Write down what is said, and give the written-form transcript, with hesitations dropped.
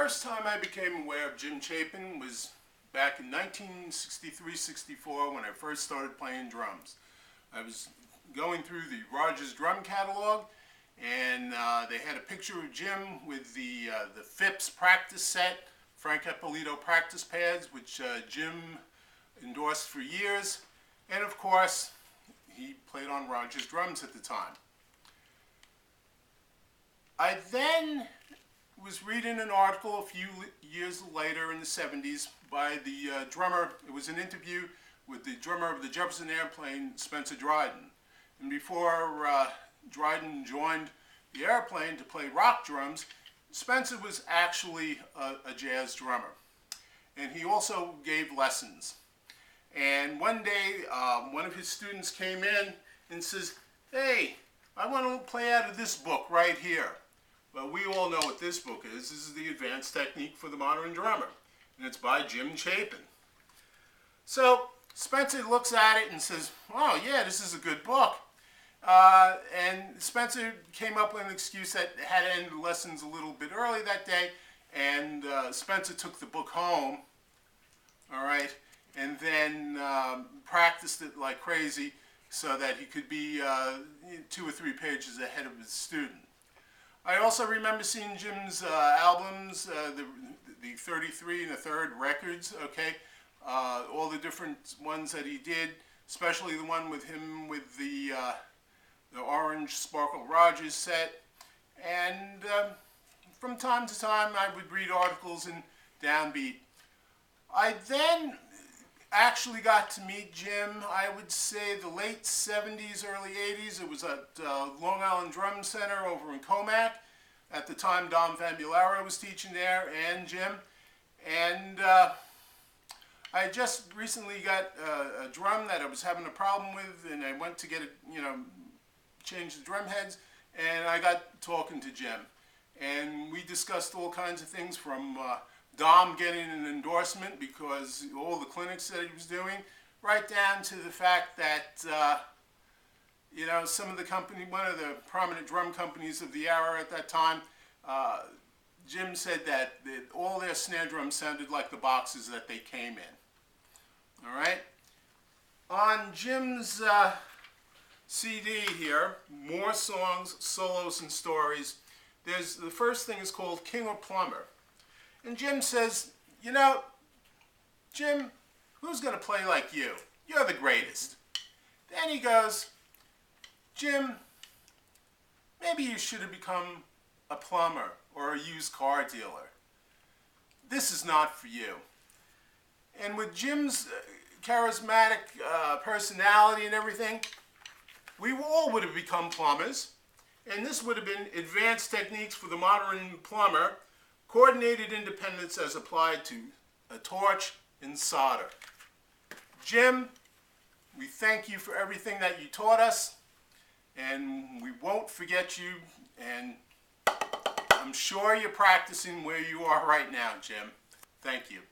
first time I became aware of Jim Chapin was back in 1963-64 when I first started playing drums. I was going through the Rogers drum catalog, and they had a picture of Jim with the Phipps practice set, Frank Eppolito practice pads, which Jim endorsed for years, and of course he played on Rogers drums at the time. I then was reading an article a few years later in the 70s by the drummer. It was an interview with the drummer of the Jefferson Airplane, Spencer Dryden. And before Dryden joined the Airplane to play rock drums, Spencer was actually a jazz drummer. And he also gave lessons. And one day, one of his students came in and says, "Hey, I want to play out of this book right here." Well, we all know what this book is. This is the Advanced Technique for the Modern Drummer, and it's by Jim Chapin. So Spencer looks at it and says, "Oh yeah, this is a good book." And Spencer came up with an excuse that had to end lessons a little bit early that day, and Spencer took the book home, all right, and then practiced it like crazy so that he could be 2 or 3 pages ahead of his student. I also remember seeing Jim's albums, the 33 and a third records, okay, all the different ones that he did, especially the one with him with the orange Sparkle Rogers set. And from time to time I would read articles in Downbeat. I then actually got to meet Jim, I would say the late 70s, early 80s. It was at Long Island Drum Center over in Comac. At the time, Dom Famularo was teaching there, and Jim. And I just recently got a drum that I was having a problem with, and I went to get it, change the drum heads, and I got talking to Jim. And we discussed all kinds of things, from Dom getting an endorsement because all the clinics that he was doing, right down to the fact that some of the one of the prominent drum companies of the era at that time, Jim said that all their snare drums sounded like the boxes that they came in. All right. On Jim's CD here, More Songs, Solos, and Stories. The first thing is called King or Plumber. And Jim says, Jim, who's going to play like you? You're the greatest. Then he goes, Jim, maybe you should have become a plumber or a used car dealer. This is not for you. And with Jim's charismatic personality and everything, we all would have become plumbers. And this would have been Advanced Techniques for the Modern Plumber, Coordinated Independence as Applied to a Torch and Solder. Jim, we thank you for everything that you taught us, and we won't forget you, and I'm sure you're practicing where you are right now, Jim. Thank you.